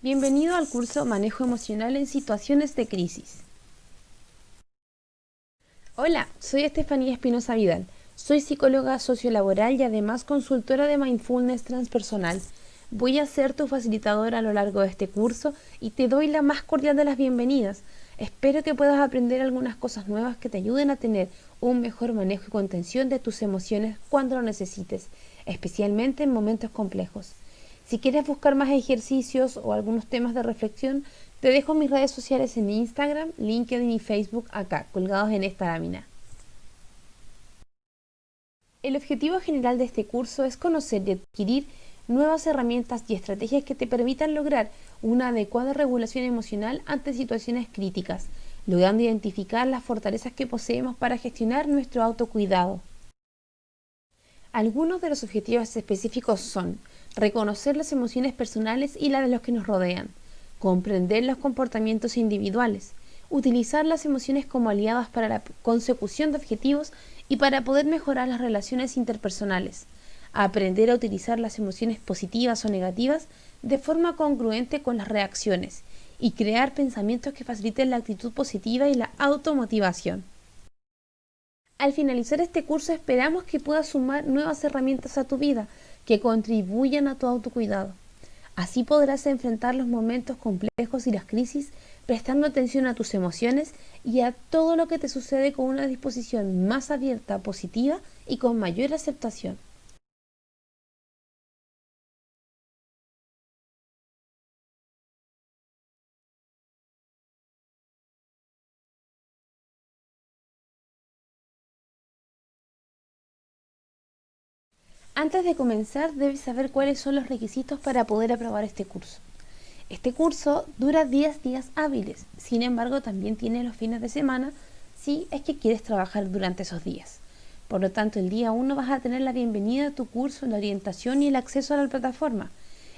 Bienvenido al curso Manejo Emocional en Situaciones de Crisis. Hola, soy Estefanía Espinosa Vidal. Soy psicóloga sociolaboral y además consultora de mindfulness transpersonal. Voy a ser tu facilitadora a lo largo de este curso y te doy la más cordial de las bienvenidas. Espero que puedas aprender algunas cosas nuevas que te ayuden a tener un mejor manejo y contención de tus emociones cuando lo necesites, especialmente en momentos complejos. Si quieres buscar más ejercicios o algunos temas de reflexión, te dejo mis redes sociales en Instagram, LinkedIn y Facebook acá, colgados en esta lámina. El objetivo general de este curso es conocer y adquirir nuevas herramientas y estrategias que te permitan lograr una adecuada regulación emocional ante situaciones críticas, logrando identificar las fortalezas que poseemos para gestionar nuestro autocuidado. Algunos de los objetivos específicos son reconocer las emociones personales y las de los que nos rodean, comprender los comportamientos individuales, utilizar las emociones como aliadas para la consecución de objetivos y para poder mejorar las relaciones interpersonales, aprender a utilizar las emociones positivas o negativas de forma congruente con las reacciones y crear pensamientos que faciliten la actitud positiva y la automotivación. Al finalizar este curso esperamos que puedas sumar nuevas herramientas a tu vida que contribuyan a tu autocuidado. Así podrás enfrentar los momentos complejos y las crisis prestando atención a tus emociones y a todo lo que te sucede con una disposición más abierta, positiva y con mayor aceptación. Antes de comenzar, debes saber cuáles son los requisitos para poder aprobar este curso. Este curso dura 10 días hábiles, sin embargo también tiene los fines de semana si es que quieres trabajar durante esos días. Por lo tanto, el día 1 vas a tener la bienvenida a tu curso, la orientación y el acceso a la plataforma.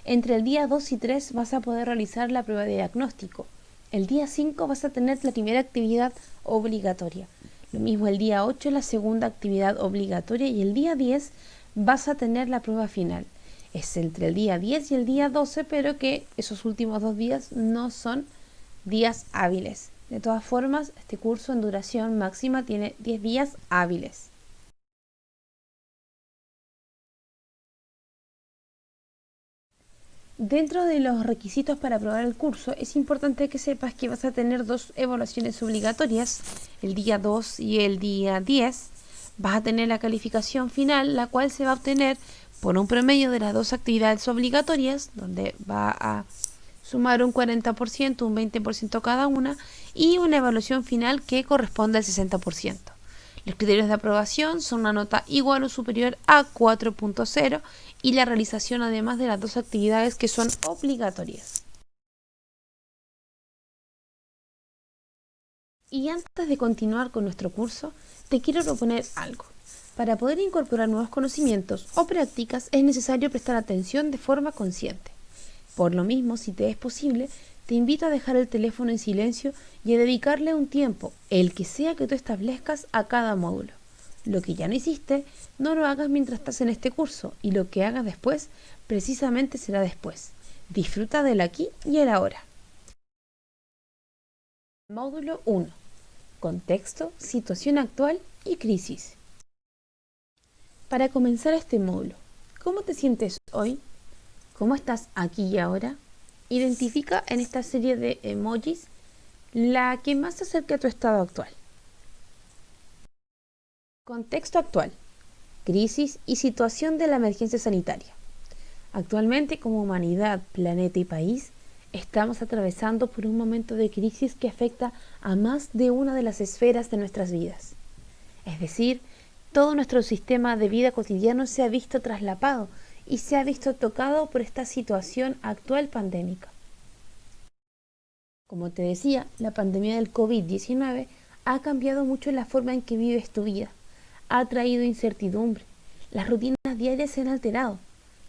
Entre el día 2 y 3 vas a poder realizar la prueba de diagnóstico. El día 5 vas a tener la primera actividad obligatoria. Lo mismo el día 8 la segunda actividad obligatoria y el día 10 vas a tener la prueba final. Es entre el día 10 y el día 12, pero que esos últimos 2 días no son días hábiles. De todas formas, este curso en duración máxima tiene 10 días hábiles. Dentro de los requisitos para aprobar el curso, es importante que sepas que vas a tener 2 evaluaciones obligatorias, el día 2 y el día 10. Vas a tener la calificación final, la cual se va a obtener por un promedio de las 2 actividades obligatorias, donde va a sumar un 40%, un 20% cada una, y una evaluación final que corresponde al 60%. Los criterios de aprobación son una nota igual o superior a 4.0 y la realización además de las 2 actividades que son obligatorias. Y antes de continuar con nuestro curso, te quiero proponer algo. Para poder incorporar nuevos conocimientos o prácticas es necesario prestar atención de forma consciente. Por lo mismo, si te es posible, te invito a dejar el teléfono en silencio y a dedicarle un tiempo, el que sea que tú establezcas a cada módulo. Lo que ya no hiciste, no lo hagas mientras estás en este curso y lo que hagas después, precisamente será después. Disfruta del aquí y el ahora. Módulo 1. Contexto, situación actual y crisis. Para comenzar este módulo, ¿cómo te sientes hoy? ¿Cómo estás aquí y ahora? Identifica en esta serie de emojis la que más se acerque a tu estado actual. Contexto actual. Crisis y situación de la emergencia sanitaria. Actualmente, como humanidad, planeta y país, estamos atravesando por un momento de crisis que afecta a más de una de las esferas de nuestras vidas. Es decir, todo nuestro sistema de vida cotidiano se ha visto traslapado y se ha visto tocado por esta situación actual pandémica. Como te decía, la pandemia del COVID-19 ha cambiado mucho la forma en que vives tu vida, ha traído incertidumbre, las rutinas diarias se han alterado,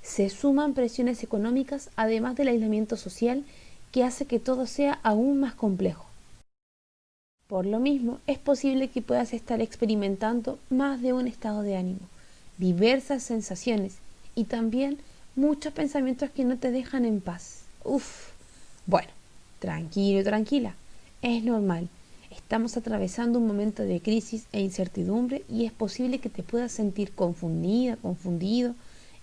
se suman presiones económicas además del aislamiento social que hace que todo sea aún más complejo. Por lo mismo, es posible que puedas estar experimentando más de un estado de ánimo, diversas sensaciones y también muchos pensamientos que no te dejan en paz. Bueno, tranquilo, tranquila. Es normal. Estamos atravesando un momento de crisis e incertidumbre y es posible que te puedas sentir confundida, confundido,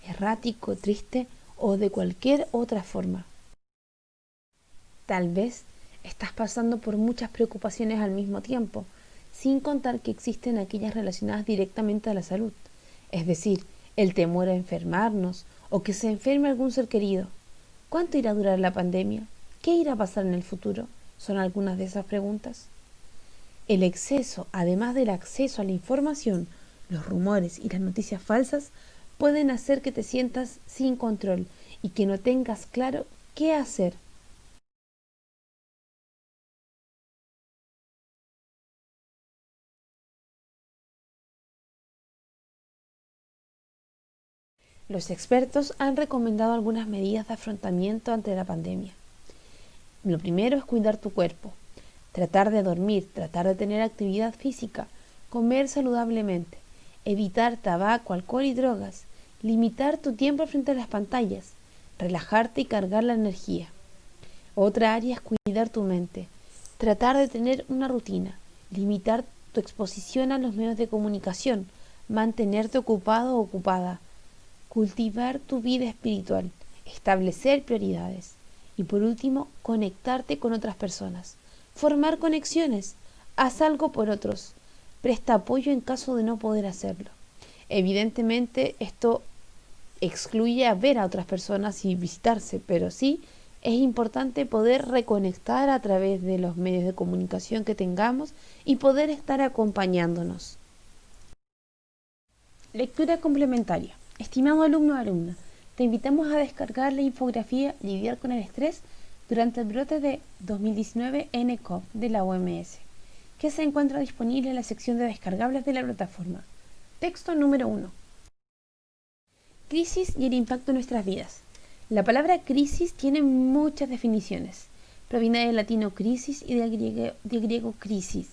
errático, triste o de cualquier otra forma. Tal vez estás pasando por muchas preocupaciones al mismo tiempo, sin contar que existen aquellas relacionadas directamente a la salud, es decir, el temor a enfermarnos o que se enferme algún ser querido. ¿Cuánto irá a durar la pandemia? ¿Qué irá a pasar en el futuro? Son algunas de esas preguntas. El exceso, además del acceso a la información, los rumores y las noticias falsas pueden hacer que te sientas sin control y que no tengas claro qué hacer. Los expertos han recomendado algunas medidas de afrontamiento ante la pandemia. Lo primero es cuidar tu cuerpo, tratar de dormir, tratar de tener actividad física, comer saludablemente, evitar tabaco, alcohol y drogas, limitar tu tiempo frente a las pantallas, relajarte y cargar la energía. Otra área es cuidar tu mente, tratar de tener una rutina, limitar tu exposición a los medios de comunicación, mantenerte ocupado o ocupada, cultivar tu vida espiritual, establecer prioridades y por último, conectarte con otras personas, formar conexiones, haz algo por otros, presta apoyo en caso de no poder hacerlo. Evidentemente esto excluye a ver a otras personas y visitarse, pero sí es importante poder reconectar a través de los medios de comunicación que tengamos y poder estar acompañándonos. Lectura complementaria. Estimado alumno o alumna, te invitamos a descargar la infografía Lidiar con el estrés durante el brote de 2019 nCoV de la OMS, que se encuentra disponible en la sección de descargables de la plataforma. Texto número 1. Crisis y el impacto en nuestras vidas. La palabra crisis tiene muchas definiciones. Proviene del latino crisis y del griego crisis.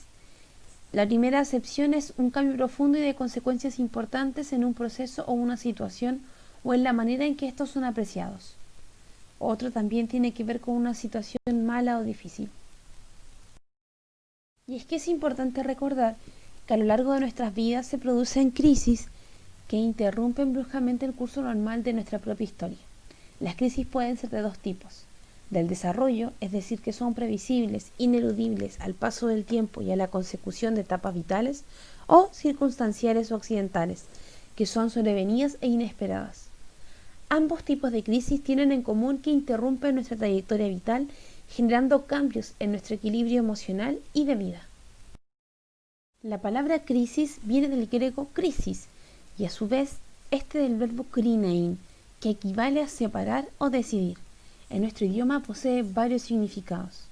La primera acepción es un cambio profundo y de consecuencias importantes en un proceso o una situación o en la manera en que estos son apreciados. Otro también tiene que ver con una situación mala o difícil. Y es que es importante recordar que a lo largo de nuestras vidas se producen crisis que interrumpen bruscamente el curso normal de nuestra propia historia. Las crisis pueden ser de dos tipos: del desarrollo, es decir, que son previsibles, ineludibles al paso del tiempo y a la consecución de etapas vitales, o circunstanciales o accidentales, que son sobrevenidas e inesperadas. Ambos tipos de crisis tienen en común que interrumpen nuestra trayectoria vital, generando cambios en nuestro equilibrio emocional y de vida. La palabra crisis viene del griego crisis, y a su vez este del verbo krinein, que equivale a separar o decidir. En nuestro idioma posee varios significados.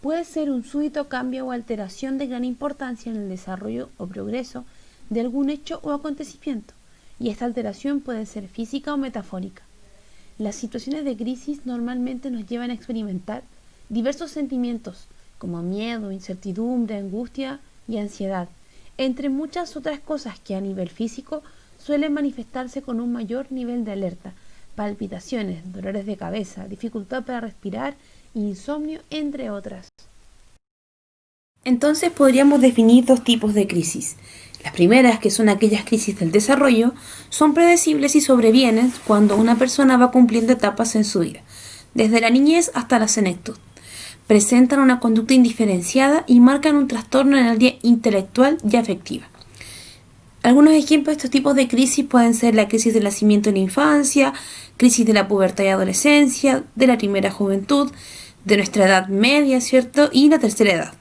Puede ser un súbito cambio o alteración de gran importancia en el desarrollo o progreso de algún hecho o acontecimiento, y esta alteración puede ser física o metafórica. Las situaciones de crisis normalmente nos llevan a experimentar diversos sentimientos, como miedo, incertidumbre, angustia y ansiedad, entre muchas otras cosas que a nivel físico suelen manifestarse con un mayor nivel de alerta, palpitaciones, dolores de cabeza, dificultad para respirar, insomnio, entre otras. Entonces podríamos definir dos tipos de crisis. Las primeras, que son aquellas crisis del desarrollo, son predecibles y sobrevienen cuando una persona va cumpliendo etapas en su vida, desde la niñez hasta la senectud. Presentan una conducta indiferenciada y marcan un trastorno en el área intelectual y afectiva. Algunos ejemplos de estos tipos de crisis pueden ser la crisis del nacimiento en la infancia, crisis de la pubertad y adolescencia, de la primera juventud, de nuestra edad media, ¿cierto? Y la tercera edad.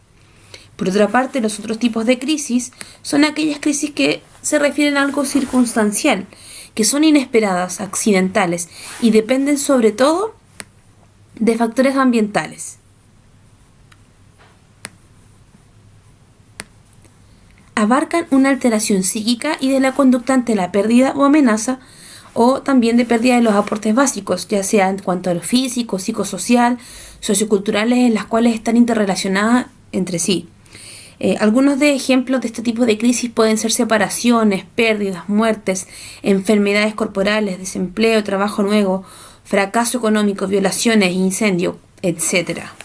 Por otra parte, los otros tipos de crisis son aquellas crisis que se refieren a algo circunstancial, que son inesperadas, accidentales y dependen sobre todo de factores ambientales. Abarcan una alteración psíquica y de la conducta ante la pérdida o amenaza, o también de pérdida de los aportes básicos, ya sea en cuanto a lo físico, psicosocial, socioculturales, en las cuales están interrelacionadas entre sí. Algunos de ejemplos de este tipo de crisis pueden ser separaciones, pérdidas, muertes, enfermedades corporales, desempleo, trabajo nuevo, fracaso económico, violaciones, incendio. etcétera.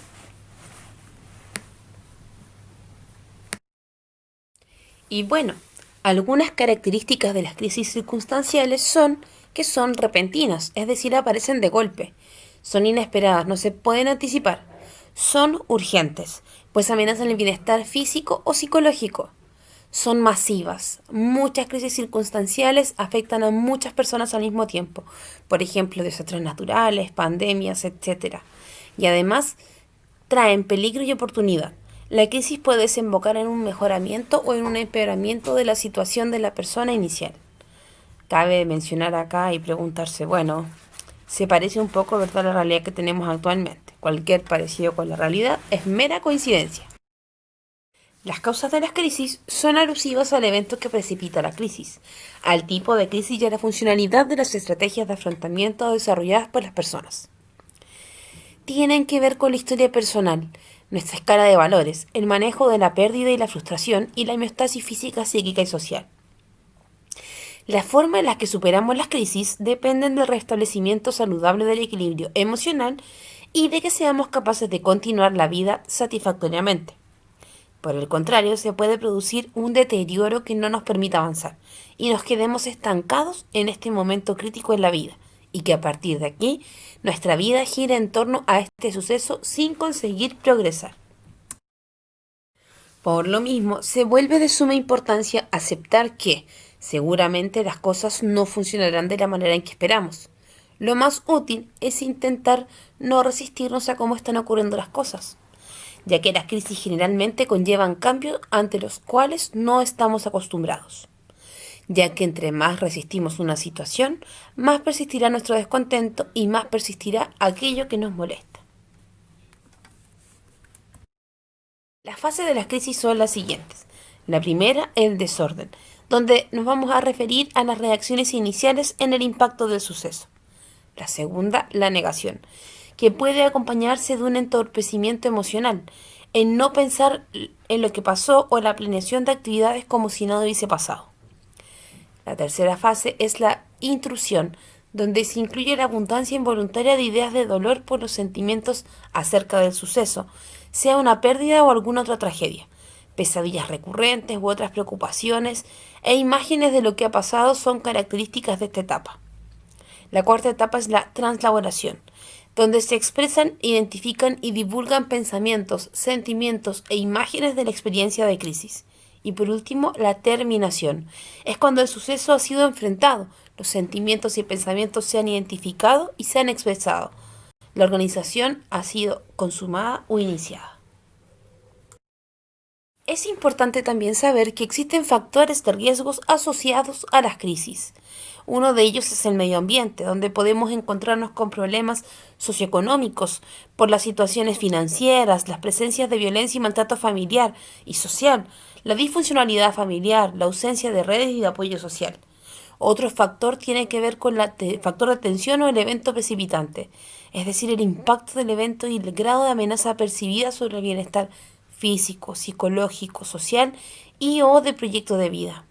Y bueno, algunas características de las crisis circunstanciales son que son repentinas, es decir, aparecen de golpe. Son inesperadas, no se pueden anticipar. Son urgentes, pues amenazan el bienestar físico o psicológico. Son masivas. Muchas crisis circunstanciales afectan a muchas personas al mismo tiempo. Por ejemplo, desastres naturales, pandemias, etcétera. Y además traen peligro y oportunidad. La crisis puede desembocar en un mejoramiento o en un empeoramiento de la situación de la persona inicial. Cabe mencionar acá y preguntarse, bueno, ¿se parece un poco, verdad, a la realidad que tenemos actualmente? Cualquier parecido con la realidad es mera coincidencia. Las causas de las crisis son alusivas al evento que precipita la crisis, al tipo de crisis y a la funcionalidad de las estrategias de afrontamiento desarrolladas por las personas. Tienen que ver con la historia personal, nuestra escala de valores, el manejo de la pérdida y la frustración y la homeostasis física, psíquica y social. La forma en la que superamos las crisis dependen del restablecimiento saludable del equilibrio emocional y de que seamos capaces de continuar la vida satisfactoriamente. Por el contrario, se puede producir un deterioro que no nos permita avanzar y nos quedemos estancados en este momento crítico en la vida y que a partir de aquí nuestra vida gira en torno a este suceso sin conseguir progresar. Por lo mismo, se vuelve de suma importancia aceptar que seguramente las cosas no funcionarán de la manera en que esperamos. Lo más útil es intentar no resistirnos a cómo están ocurriendo las cosas, ya que las crisis generalmente conllevan cambios ante los cuales no estamos acostumbrados, ya que entre más resistimos una situación, más persistirá nuestro descontento y más persistirá aquello que nos molesta. Las fases de las crisis son las siguientes. La primera, el desorden, donde nos vamos a referir a las reacciones iniciales en el impacto del suceso. La segunda, la negación, que puede acompañarse de un entorpecimiento emocional, en no pensar en lo que pasó o la planeación de actividades como si nada hubiese pasado. La tercera fase es la intrusión, donde se incluye la abundancia involuntaria de ideas de dolor por los sentimientos acerca del suceso, sea una pérdida o alguna otra tragedia, pesadillas recurrentes u otras preocupaciones e imágenes de lo que ha pasado son características de esta etapa. La cuarta etapa es la translaboración, donde se expresan, identifican y divulgan pensamientos, sentimientos e imágenes de la experiencia de crisis. Y por último, la terminación. Es cuando el suceso ha sido enfrentado, los sentimientos y pensamientos se han identificado y se han expresado. La organización ha sido consumada o iniciada. Es importante también saber que existen factores de riesgos asociados a las crisis. Uno de ellos es el medio ambiente, donde podemos encontrarnos con problemas socioeconómicos por las situaciones financieras, las presencias de violencia y maltrato familiar y social, la disfuncionalidad familiar, la ausencia de redes y de apoyo social. Otro factor tiene que ver con el factor de atención o el evento precipitante, es decir, el impacto del evento y el grado de amenaza percibida sobre el bienestar físico, psicológico, social y o de proyecto de vida.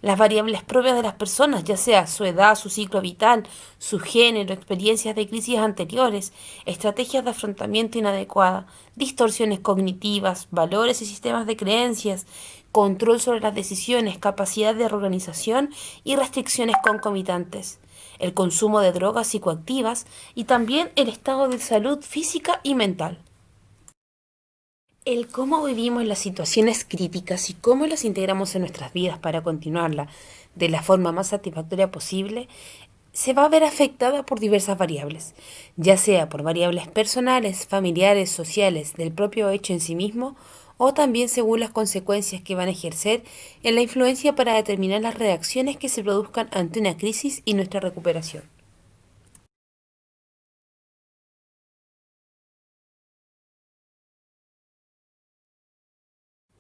Las variables propias de las personas, ya sea su edad, su ciclo vital, su género, experiencias de crisis anteriores, estrategias de afrontamiento inadecuada, distorsiones cognitivas, valores y sistemas de creencias, control sobre las decisiones, capacidad de reorganización y restricciones concomitantes, el consumo de drogas psicoactivas y también el estado de salud física y mental. El cómo vivimos las situaciones críticas y cómo las integramos en nuestras vidas para continuarla de la forma más satisfactoria posible se va a ver afectada por diversas variables, ya sea por variables personales, familiares, sociales, del propio hecho en sí mismo, o también según las consecuencias que van a ejercer en la influencia para determinar las reacciones que se produzcan ante una crisis y nuestra recuperación.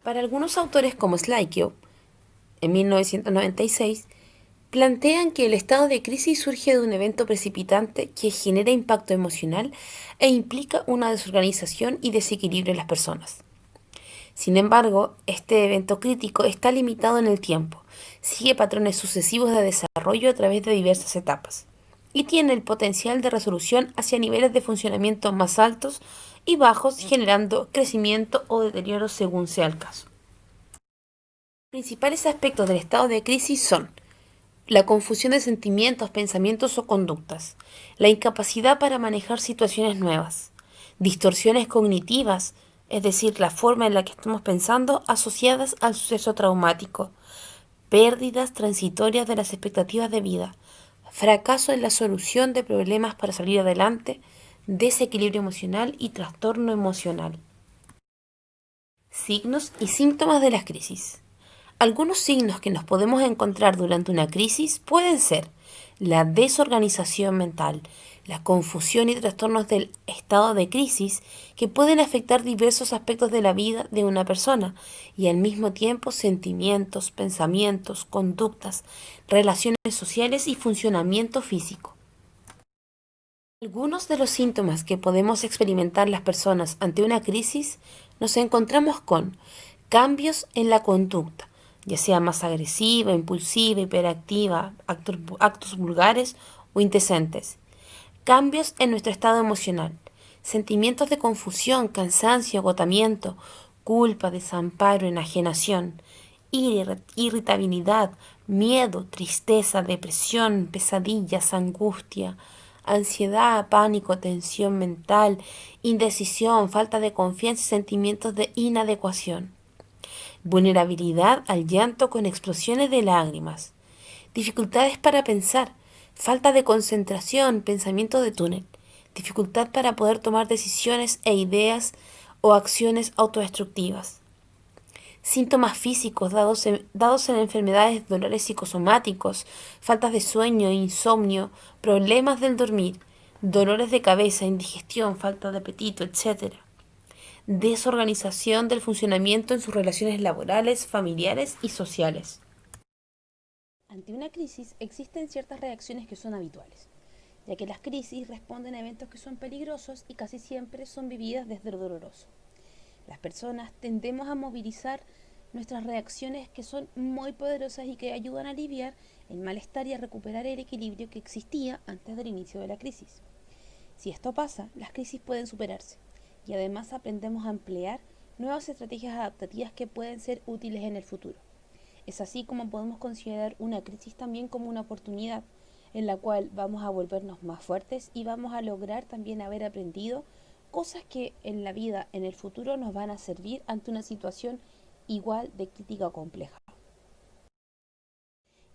Para algunos autores como Slaikio, en 1996, plantean que el estado de crisis surge de un evento precipitante que genera impacto emocional e implica una desorganización y desequilibrio en las personas. Sin embargo, este evento crítico está limitado en el tiempo, sigue patrones sucesivos de desarrollo a través de diversas etapas. y tiene el potencial de resolución hacia niveles de funcionamiento más altos y bajos, generando crecimiento o deterioro según sea el caso. Los principales aspectos del estado de crisis son la confusión de sentimientos, pensamientos o conductas, la incapacidad para manejar situaciones nuevas, distorsiones cognitivas, es decir, la forma en la que estamos pensando asociadas al suceso traumático, pérdidas transitorias de las expectativas de vida, fracaso en la solución de problemas para salir adelante, desequilibrio emocional y trastorno emocional. Signos y síntomas de las crisis. Algunos signos que nos podemos encontrar durante una crisis pueden ser la desorganización mental, la confusión y trastornos del estado de crisis que pueden afectar diversos aspectos de la vida de una persona y al mismo tiempo sentimientos, pensamientos, conductas, relaciones sociales y funcionamiento físico. Algunos de los síntomas que podemos experimentar las personas ante una crisis nos encontramos con cambios en la conducta, ya sea más agresiva, impulsiva, hiperactiva, actos vulgares o indecentes. Cambios en nuestro estado emocional, sentimientos de confusión, cansancio, agotamiento, culpa, desamparo, enajenación, ira, irritabilidad, miedo, tristeza, depresión, pesadillas, angustia, ansiedad, pánico, tensión mental, indecisión, falta de confianza y sentimientos de inadecuación. Vulnerabilidad al llanto con explosiones de lágrimas. Dificultades para pensar, falta de concentración, pensamiento de túnel. Dificultad para poder tomar decisiones e ideas o acciones autodestructivas. Síntomas físicos dados en enfermedades, dolores psicosomáticos, faltas de sueño, insomnio, problemas del dormir, dolores de cabeza, indigestión, falta de apetito, etc. Desorganización del funcionamiento en sus relaciones laborales, familiares y sociales. Ante una crisis existen ciertas reacciones que son habituales, ya que las crisis responden a eventos que son peligrosos y casi siempre son vividas desde lo doloroso. Las personas tendemos a movilizar nuestras reacciones que son muy poderosas y que ayudan a aliviar el malestar y a recuperar el equilibrio que existía antes del inicio de la crisis. Si esto pasa, las crisis pueden superarse y además aprendemos a emplear nuevas estrategias adaptativas que pueden ser útiles en el futuro. Es así como podemos considerar una crisis también como una oportunidad en la cual vamos a volvernos más fuertes y vamos a lograr también haber aprendido cosas que en la vida, en el futuro, nos van a servir ante una situación igual de crítica o compleja.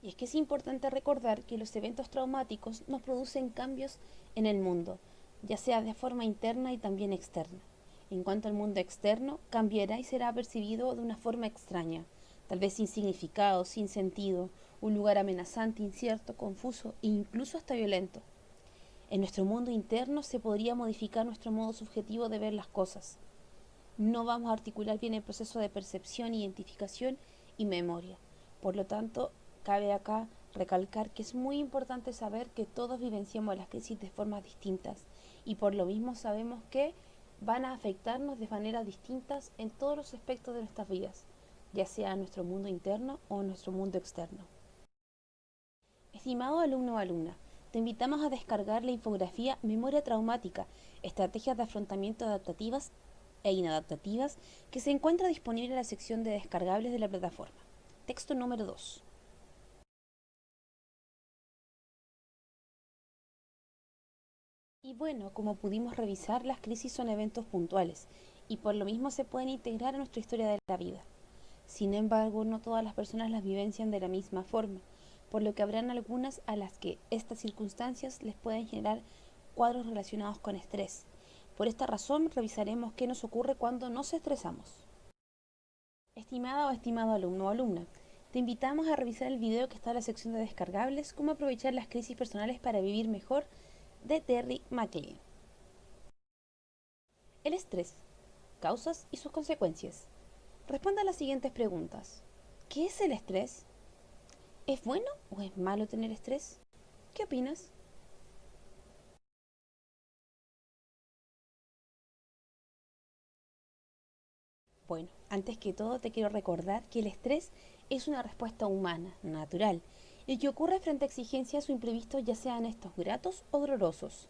Y es que es importante recordar que los eventos traumáticos nos producen cambios en el mundo, ya sea de forma interna y también externa. En cuanto al mundo externo, cambiará y será percibido de una forma extraña, tal vez sin significado, sin sentido, un lugar amenazante, incierto, confuso e incluso hasta violento. En nuestro mundo interno se podría modificar nuestro modo subjetivo de ver las cosas. No vamos a articular bien el proceso de percepción, identificación y memoria. Por lo tanto, cabe acá recalcar que es muy importante saber que todos vivenciamos las crisis de formas distintas y por lo mismo sabemos que van a afectarnos de maneras distintas en todos los aspectos de nuestras vidas, ya sea nuestro mundo interno o nuestro mundo externo. Estimado alumno o alumna, te invitamos a descargar la infografía Memoria Traumática, estrategias de afrontamiento adaptativas e inadaptativas, que se encuentra disponible en la sección de descargables de la plataforma. Texto número 2. Y bueno, como pudimos revisar, las crisis son eventos puntuales y por lo mismo se pueden integrar a nuestra historia de la vida. Sin embargo, no todas las personas las vivencian de la misma forma, por lo que habrán algunas a las que estas circunstancias les pueden generar cuadros relacionados con estrés. Por esta razón, revisaremos qué nos ocurre cuando nos estresamos. Estimada o estimado alumno o alumna, te invitamos a revisar el video que está en la sección de descargables, cómo aprovechar las crisis personales para vivir mejor, de Terry McLean. El estrés, causas y sus consecuencias. Responda a las siguientes preguntas. ¿Qué es el estrés? ¿Es bueno o es malo tener estrés? ¿Qué opinas? Bueno, antes que todo te quiero recordar que el estrés es una respuesta humana, natural, y que ocurre frente a exigencias o imprevistos, ya sean estos gratos o dolorosos.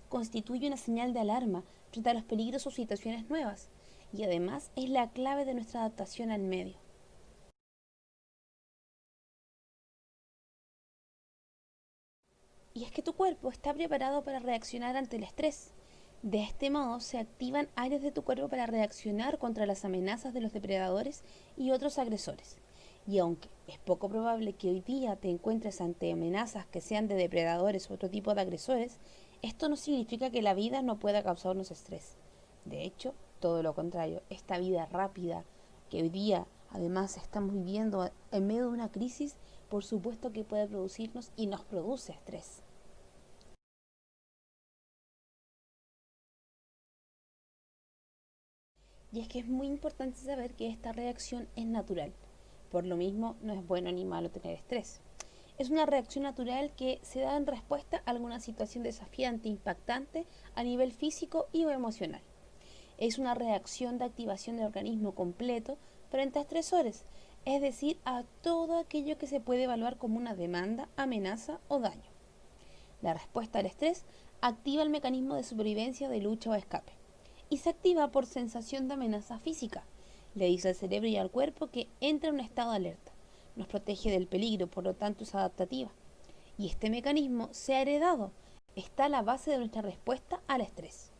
Constituye una señal de alarma frente a los peligros o situaciones nuevas, y además es la clave de nuestra adaptación al medio. Y es que tu cuerpo está preparado para reaccionar ante el estrés. De este modo se activan áreas de tu cuerpo para reaccionar contra las amenazas de los depredadores y otros agresores. Y aunque es poco probable que hoy día te encuentres ante amenazas que sean de depredadores u otro tipo de agresores, esto no significa que la vida no pueda causarnos estrés. De hecho, todo lo contrario, esta vida rápida que hoy día además estamos viviendo en medio de una crisis, por supuesto que puede producirnos y nos produce estrés. Y es que es muy importante saber que esta reacción es natural. Por lo mismo, no es bueno ni malo tener estrés. Es una reacción natural que se da en respuesta a alguna situación desafiante, impactante a nivel físico y o emocional. Es una reacción de activación del organismo completo frente a estresores, es decir, a todo aquello que se puede evaluar como una demanda, amenaza o daño. La respuesta al estrés activa el mecanismo de supervivencia, de lucha o escape y se activa por sensación de amenaza física. Le dice al cerebro y al cuerpo que entra en un estado de alerta. Nos protege del peligro, por lo tanto es adaptativa. Y este mecanismo se ha heredado. Está a la base de nuestra respuesta al estrés.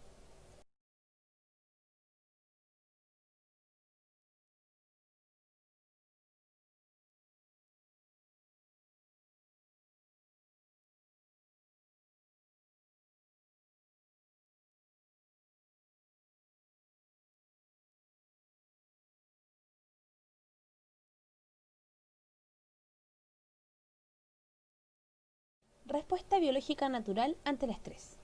Respuesta biológica natural ante el estrés.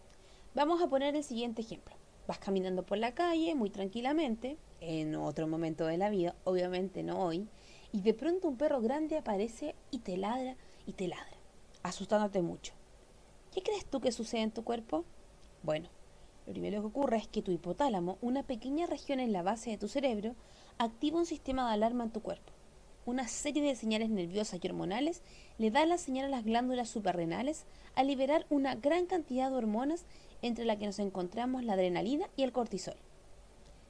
Vamos a poner el siguiente ejemplo. Vas caminando por la calle muy tranquilamente, en otro momento de la vida, obviamente no hoy, y de pronto un perro grande aparece y te ladra, asustándote mucho. ¿Qué crees tú que sucede en tu cuerpo? Bueno, lo primero que ocurre es que tu hipotálamo, una pequeña región en la base de tu cerebro, activa un sistema de alarma en tu cuerpo. Una serie de señales nerviosas y hormonales le da la señal a las glándulas suprarrenales a liberar una gran cantidad de hormonas, entre las que nos encontramos la adrenalina y el cortisol.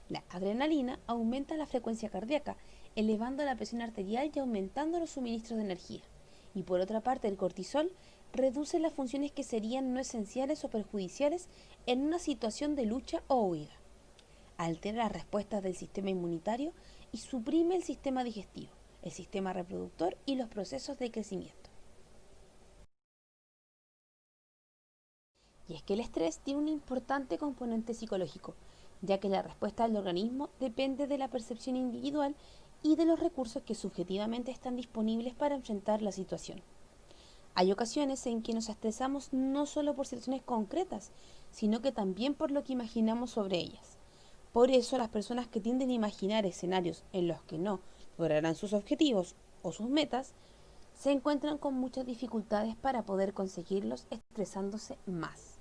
La adrenalina aumenta la frecuencia cardíaca, elevando la presión arterial y aumentando los suministros de energía. Y por otra parte, el cortisol reduce las funciones que serían no esenciales o perjudiciales en una situación de lucha o huida. Altera las respuestas del sistema inmunitario y suprime el sistema digestivo, el sistema reproductor y los procesos de crecimiento. Y es que el estrés tiene un importante componente psicológico, ya que la respuesta del organismo depende de la percepción individual y de los recursos que subjetivamente están disponibles para enfrentar la situación. Hay ocasiones en que nos estresamos no solo por situaciones concretas, sino que también por lo que imaginamos sobre ellas. Por eso las personas que tienden a imaginar escenarios en los que no lograrán sus objetivos o sus metas, se encuentran con muchas dificultades para poder conseguirlos, estresándose más.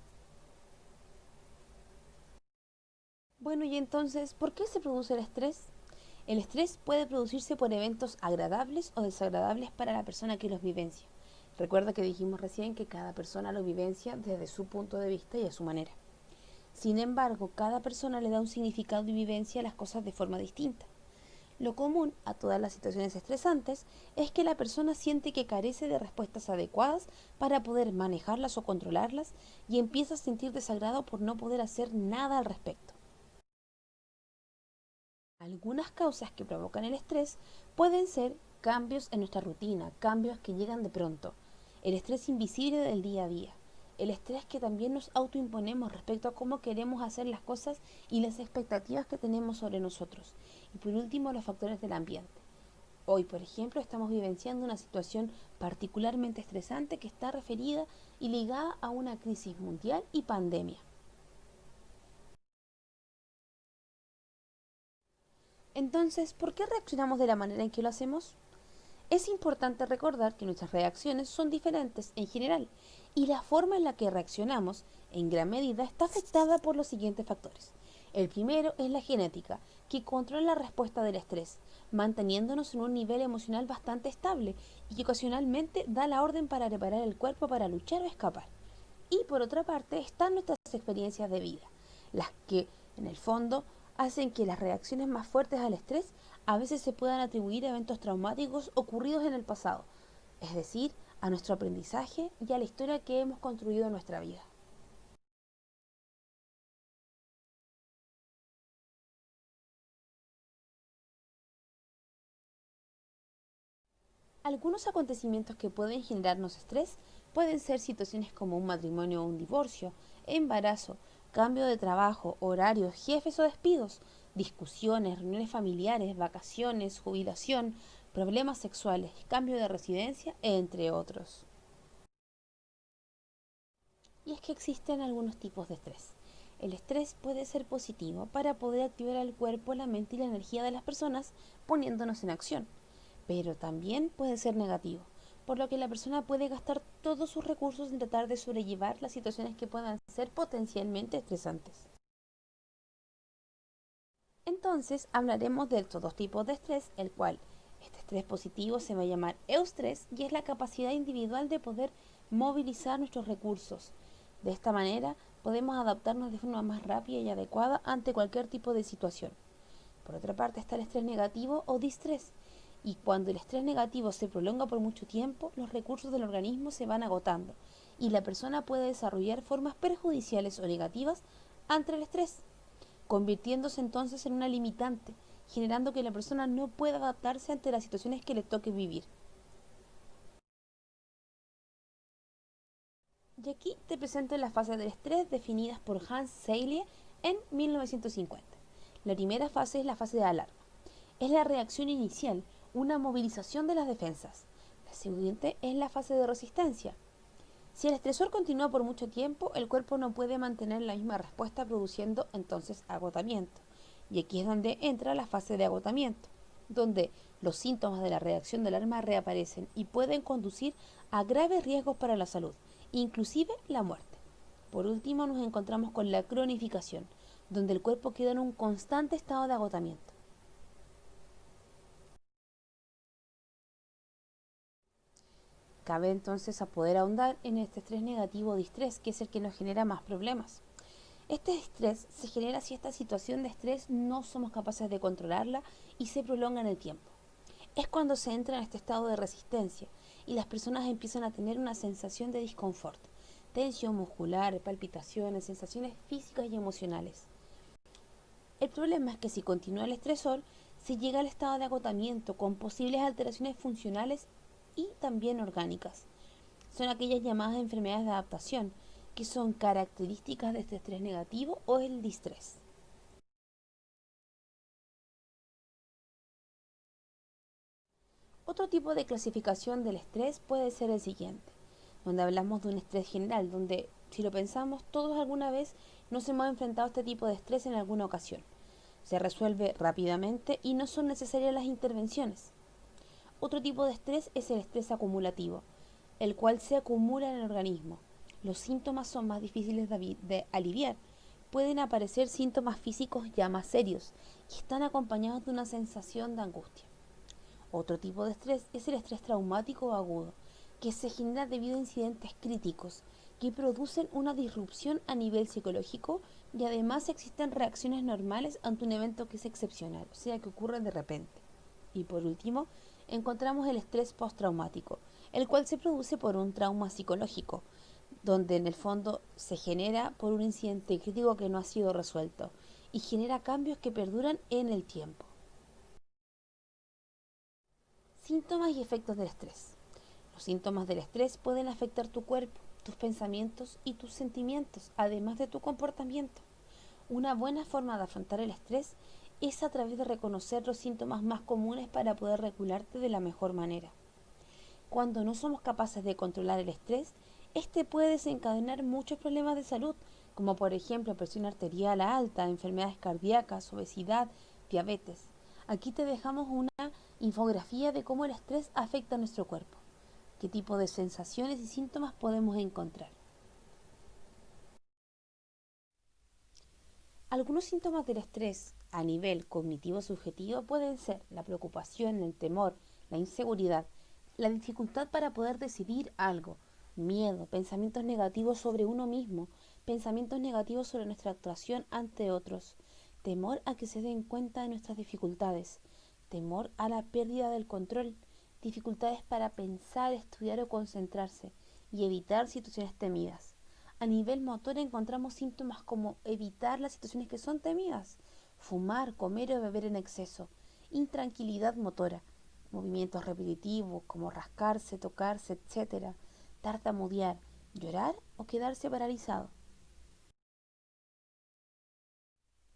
Bueno, y entonces, ¿por qué se produce el estrés? El estrés puede producirse por eventos agradables o desagradables para la persona que los vivencia. Recuerda que dijimos recién que cada persona lo vivencia desde su punto de vista y a su manera. Sin embargo, cada persona le da un significado y vivencia a las cosas de forma distinta. Lo común a todas las situaciones estresantes es que la persona siente que carece de respuestas adecuadas para poder manejarlas o controlarlas y empieza a sentir desagrado por no poder hacer nada al respecto. Algunas causas que provocan el estrés pueden ser cambios en nuestra rutina, cambios que llegan de pronto, el estrés invisible del día a día, el estrés que también nos autoimponemos respecto a cómo queremos hacer las cosas y las expectativas que tenemos sobre nosotros, y por último los factores del ambiente. Hoy, por ejemplo, estamos vivenciando una situación particularmente estresante que está referida y ligada a una crisis mundial y pandemia. Entonces, ¿por qué reaccionamos de la manera en que lo hacemos? Es importante recordar que nuestras reacciones son diferentes en general y la forma en la que reaccionamos en gran medida está afectada por los siguientes factores. El primero es la genética, que controla la respuesta del estrés, manteniéndonos en un nivel emocional bastante estable y que ocasionalmente da la orden para preparar el cuerpo para luchar o escapar. Y por otra parte están nuestras experiencias de vida, las que en el fondo hacen que las reacciones más fuertes al estrés a veces se puedan atribuir a eventos traumáticos ocurridos en el pasado, es decir, a nuestro aprendizaje y a la historia que hemos construido en nuestra vida. Algunos acontecimientos que pueden generarnos estrés pueden ser situaciones como un matrimonio o un divorcio, embarazo, cambio de trabajo, horarios, jefes o despidos, discusiones, reuniones familiares, vacaciones, jubilación, problemas sexuales, cambio de residencia, entre otros. Y es que existen algunos tipos de estrés. El estrés puede ser positivo para poder activar el cuerpo, la mente y la energía de las personas poniéndonos en acción, pero también puede ser negativo, por lo que la persona puede gastar todos sus recursos en tratar de sobrellevar las situaciones que puedan ser potencialmente estresantes. Entonces hablaremos de estos dos tipos de estrés, el cual este estrés positivo se va a llamar eustrés y es la capacidad individual de poder movilizar nuestros recursos. De esta manera podemos adaptarnos de forma más rápida y adecuada ante cualquier tipo de situación. Por otra parte está el estrés negativo o distrés. Y cuando el estrés negativo se prolonga por mucho tiempo, los recursos del organismo se van agotando y la persona puede desarrollar formas perjudiciales o negativas ante el estrés, convirtiéndose entonces en una limitante, generando que la persona no pueda adaptarse ante las situaciones que le toque vivir. Y aquí te presento las fases del estrés definidas por Hans Selye en 1950. La primera fase es la fase de alarma. Es la reacción inicial, una movilización de las defensas. La siguiente es la fase de resistencia. Si el estresor continúa por mucho tiempo, el cuerpo no puede mantener la misma respuesta, produciendo entonces agotamiento. Y aquí es donde entra la fase de agotamiento, donde los síntomas de la reacción del alarma reaparecen y pueden conducir a graves riesgos para la salud, inclusive la muerte. Por último, nos encontramos con la cronificación, donde el cuerpo queda en un constante estado de agotamiento. Cabe entonces a poder ahondar en este estrés negativo o distrés, que es el que nos genera más problemas. Este estrés se genera si esta situación de estrés no somos capaces de controlarla y se prolonga en el tiempo. Es cuando se entra en este estado de resistencia y las personas empiezan a tener una sensación de disconfort, tensión muscular, palpitaciones, sensaciones físicas y emocionales. El problema es que si continúa el estresor, se llega al estado de agotamiento con posibles alteraciones funcionales y también orgánicas. Son aquellas llamadas enfermedades de adaptación, que son características de este estrés negativo o el distrés. Otro tipo de clasificación del estrés puede ser el siguiente, donde hablamos de un estrés general, donde si lo pensamos todos alguna vez nos hemos enfrentado a este tipo de estrés en alguna ocasión. Se resuelve rápidamente y no son necesarias las intervenciones. Otro tipo de estrés es el estrés acumulativo, el cual se acumula en el organismo. Los síntomas son más difíciles de aliviar. Pueden aparecer síntomas físicos ya más serios y están acompañados de una sensación de angustia. Otro tipo de estrés es el estrés traumático o agudo, que se genera debido a incidentes críticos que producen una disrupción a nivel psicológico y además existen reacciones normales ante un evento que es excepcional, o sea que ocurre de repente. Y por último, encontramos el estrés postraumático, el cual se produce por un trauma psicológico, donde en el fondo se genera por un incidente crítico que no ha sido resuelto y genera cambios que perduran en el tiempo. Síntomas y efectos del estrés. Los síntomas del estrés pueden afectar tu cuerpo, tus pensamientos y tus sentimientos, además de tu comportamiento. Una buena forma de afrontar el estrés es a través de reconocer los síntomas más comunes para poder regularte de la mejor manera. Cuando no somos capaces de controlar el estrés, este puede desencadenar muchos problemas de salud, como por ejemplo presión arterial alta, enfermedades cardíacas, obesidad, diabetes. Aquí te dejamos una infografía de cómo el estrés afecta a nuestro cuerpo, qué tipo de sensaciones y síntomas podemos encontrar. Algunos síntomas del estrés a nivel cognitivo subjetivo pueden ser la preocupación, el temor, la inseguridad, la dificultad para poder decidir algo, miedo, pensamientos negativos sobre uno mismo, pensamientos negativos sobre nuestra actuación ante otros, temor a que se den cuenta de nuestras dificultades, temor a la pérdida del control, dificultades para pensar, estudiar o concentrarse y evitar situaciones temidas. A nivel motor encontramos síntomas como evitar las situaciones que son temidas, fumar, comer o beber en exceso, intranquilidad motora, movimientos repetitivos como rascarse, tocarse, etcétera, tartamudear, llorar o quedarse paralizado.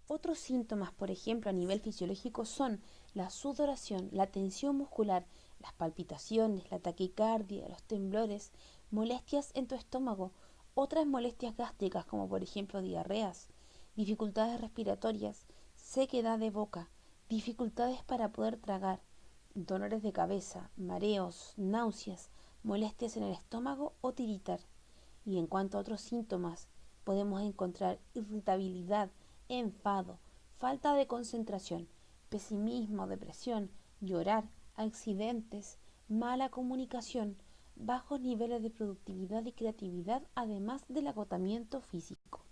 Otros síntomas, por ejemplo, a nivel fisiológico son la sudoración, la tensión muscular, las palpitaciones, la taquicardia, los temblores, molestias en tu estómago, otras molestias gástricas como por ejemplo diarreas, dificultades respiratorias, sequedad de boca, dificultades para poder tragar, dolores de cabeza, mareos, náuseas, molestias en el estómago o tiritar. Y en cuanto a otros síntomas, podemos encontrar irritabilidad, enfado, falta de concentración, pesimismo, depresión, llorar, accidentes, mala comunicación, bajos niveles de productividad y creatividad, además del agotamiento físico.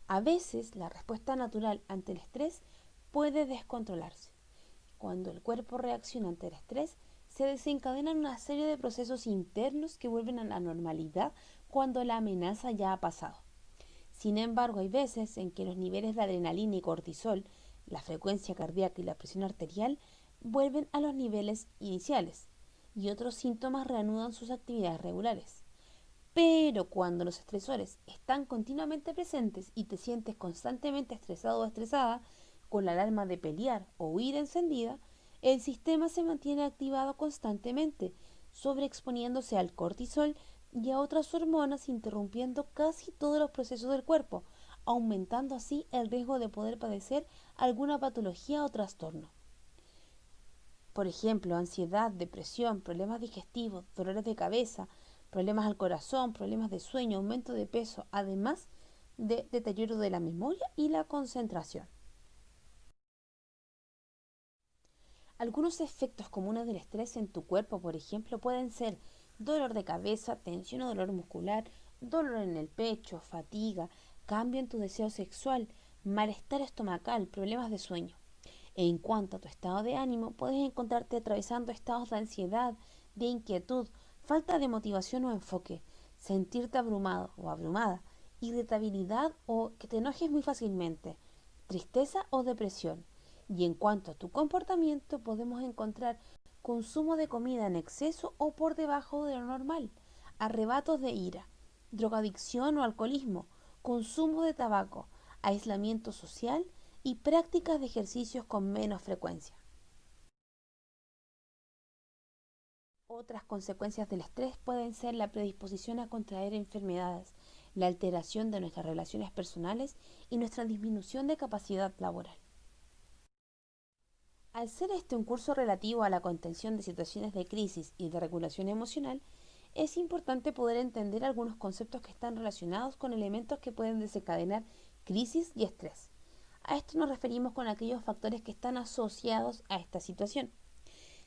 A veces la respuesta natural ante el estrés puede descontrolarse. Cuando el cuerpo reacciona ante el estrés, se desencadenan una serie de procesos internos que vuelven a la normalidad cuando la amenaza ya ha pasado. Sin embargo, hay veces en que los niveles de adrenalina y cortisol, la frecuencia cardíaca y la presión arterial vuelven a los niveles iniciales y otros síntomas reanudan sus actividades regulares. Pero cuando los estresores están continuamente presentes y te sientes constantemente estresado o estresada, con la alarma de pelear o huir encendida, el sistema se mantiene activado constantemente, sobreexponiéndose al cortisol y a otras hormonas, interrumpiendo casi todos los procesos del cuerpo, aumentando así el riesgo de poder padecer alguna patología o trastorno. Por ejemplo, ansiedad, depresión, problemas digestivos, dolores de cabeza, problemas al corazón, problemas de sueño, aumento de peso, además de deterioro de la memoria y la concentración. Algunos efectos comunes del estrés en tu cuerpo, por ejemplo, pueden ser dolor de cabeza, tensión o dolor muscular, dolor en el pecho, fatiga, cambio en tu deseo sexual, malestar estomacal, problemas de sueño. En cuanto a tu estado de ánimo, puedes encontrarte atravesando estados de ansiedad, de inquietud, falta de motivación o enfoque, sentirte abrumado o abrumada, irritabilidad o que te enojes muy fácilmente, tristeza o depresión. Y en cuanto a tu comportamiento, podemos encontrar consumo de comida en exceso o por debajo de lo normal, arrebatos de ira, drogadicción o alcoholismo, consumo de tabaco, aislamiento social y prácticas de ejercicios con menos frecuencia. Otras consecuencias del estrés pueden ser la predisposición a contraer enfermedades, la alteración de nuestras relaciones personales y nuestra disminución de capacidad laboral. Al ser este un curso relativo a la contención de situaciones de crisis y de regulación emocional, es importante poder entender algunos conceptos que están relacionados con elementos que pueden desencadenar crisis y estrés. A esto nos referimos con aquellos factores que están asociados a esta situación.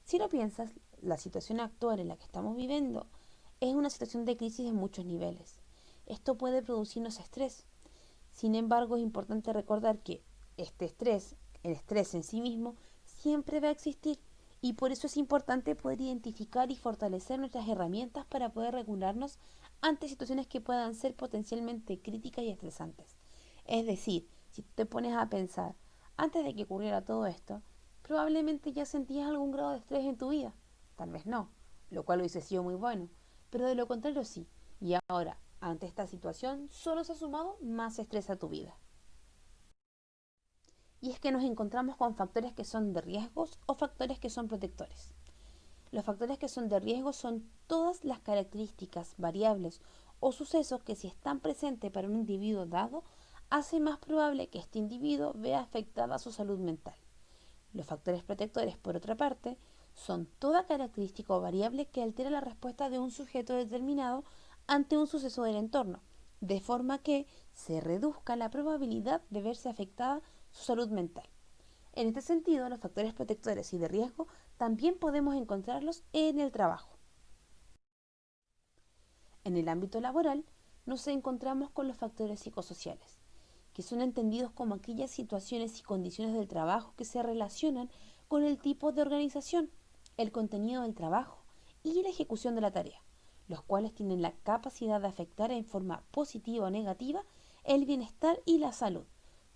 Si lo piensas, la situación actual en la que estamos viviendo es una situación de crisis en muchos niveles. Esto puede producirnos estrés. Sin embargo, es importante recordar que este estrés, el estrés en sí mismo, siempre va a existir y por eso es importante poder identificar y fortalecer nuestras herramientas para poder regularnos ante situaciones que puedan ser potencialmente críticas y estresantes. Es decir, si tú te pones a pensar, antes de que ocurriera todo esto, probablemente ya sentías algún grado de estrés en tu vida. Tal vez no, lo cual hubiese sido muy bueno, pero de lo contrario sí. Y ahora, ante esta situación, solo se ha sumado más estrés a tu vida. Y es que nos encontramos con factores que son de riesgos o factores que son protectores. Los factores que son de riesgo son todas las características, variables o sucesos que si están presentes para un individuo dado, hace más probable que este individuo vea afectada su salud mental. Los factores protectores, por otra parte, son toda característica o variable que altera la respuesta de un sujeto determinado ante un suceso del entorno, de forma que se reduzca la probabilidad de verse afectada su salud mental. En este sentido, los factores protectores y de riesgo también podemos encontrarlos en el trabajo. En el ámbito laboral, nos encontramos con los factores psicosociales, que son entendidos como aquellas situaciones y condiciones del trabajo que se relacionan con el tipo de organización, el contenido del trabajo y la ejecución de la tarea, los cuales tienen la capacidad de afectar en forma positiva o negativa el bienestar y la salud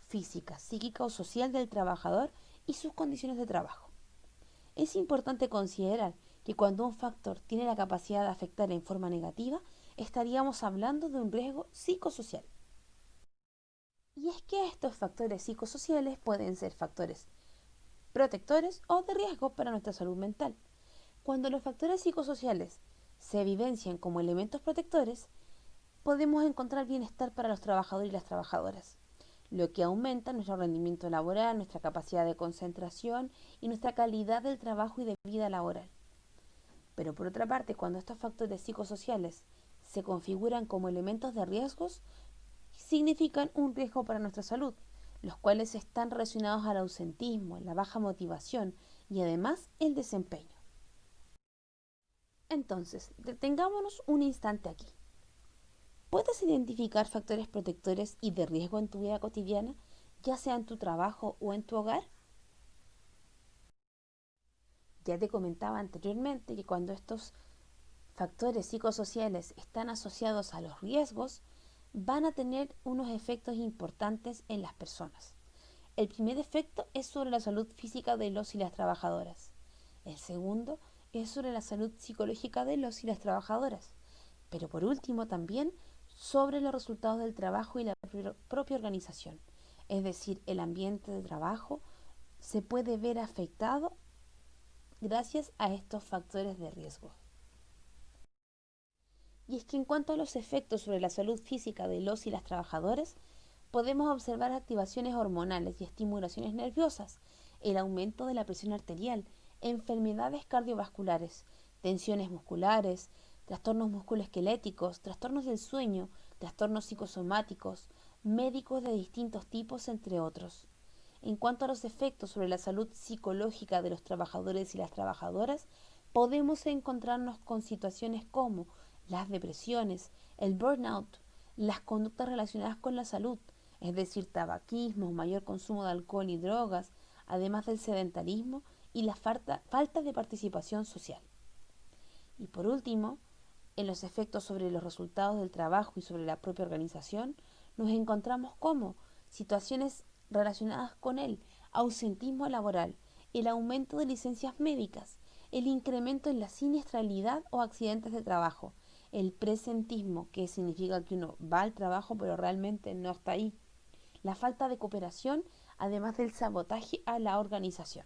física, psíquica o social del trabajador y sus condiciones de trabajo. Es importante considerar que cuando un factor tiene la capacidad de afectar en forma negativa, estaríamos hablando de un riesgo psicosocial. Y es que estos factores psicosociales pueden ser factores protectores o de riesgo para nuestra salud mental. Cuando los factores psicosociales se evidencian como elementos protectores, podemos encontrar bienestar para los trabajadores y las trabajadoras, lo que aumenta nuestro rendimiento laboral, nuestra capacidad de concentración y nuestra calidad del trabajo y de vida laboral. Pero por otra parte, cuando estos factores psicosociales se configuran como elementos de riesgos, significan un riesgo para nuestra salud, los cuales están relacionados al ausentismo, la baja motivación y además el desempeño. Entonces, detengámonos un instante aquí. ¿Puedes identificar factores protectores y de riesgo en tu vida cotidiana, ya sea en tu trabajo o en tu hogar? Ya te comentaba anteriormente que cuando estos factores psicosociales están asociados a los riesgos, van a tener unos efectos importantes en las personas. El primer efecto es sobre la salud física de los y las trabajadoras. El segundo es sobre la salud psicológica de los y las trabajadoras. Pero por último también sobre los resultados del trabajo y la propia organización. Es decir, el ambiente de trabajo se puede ver afectado gracias a estos factores de riesgo. Y es que en cuanto a los efectos sobre la salud física de los y las trabajadoras, podemos observar activaciones hormonales y estimulaciones nerviosas, el aumento de la presión arterial, enfermedades cardiovasculares, tensiones musculares, trastornos musculoesqueléticos, trastornos del sueño, trastornos psicosomáticos, médicos de distintos tipos, entre otros. En cuanto a los efectos sobre la salud psicológica de los trabajadores y las trabajadoras, podemos encontrarnos con situaciones como las depresiones, el burnout, las conductas relacionadas con la salud, es decir, tabaquismo, mayor consumo de alcohol y drogas, además del sedentarismo y la falta de participación social. Y por último, en los efectos sobre los resultados del trabajo y sobre la propia organización, nos encontramos como situaciones relacionadas con el ausentismo laboral, el aumento de licencias médicas, el incremento en la siniestralidad o accidentes de trabajo, el presentismo, que significa que uno va al trabajo pero realmente no está ahí, la falta de cooperación, además del sabotaje a la organización.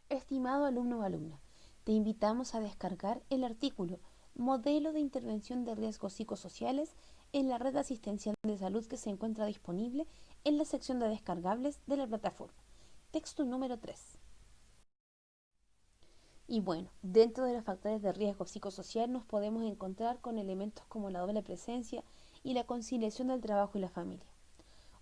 Estimado alumno o alumna, te invitamos a descargar el artículo Modelo de Intervención de Riesgos Psicosociales en la Red Asistencial de Salud que se encuentra disponible en la sección de descargables de la plataforma. Texto número 3. Y bueno, dentro de los factores de riesgo psicosocial nos podemos encontrar con elementos como la doble presencia y la conciliación del trabajo y la familia.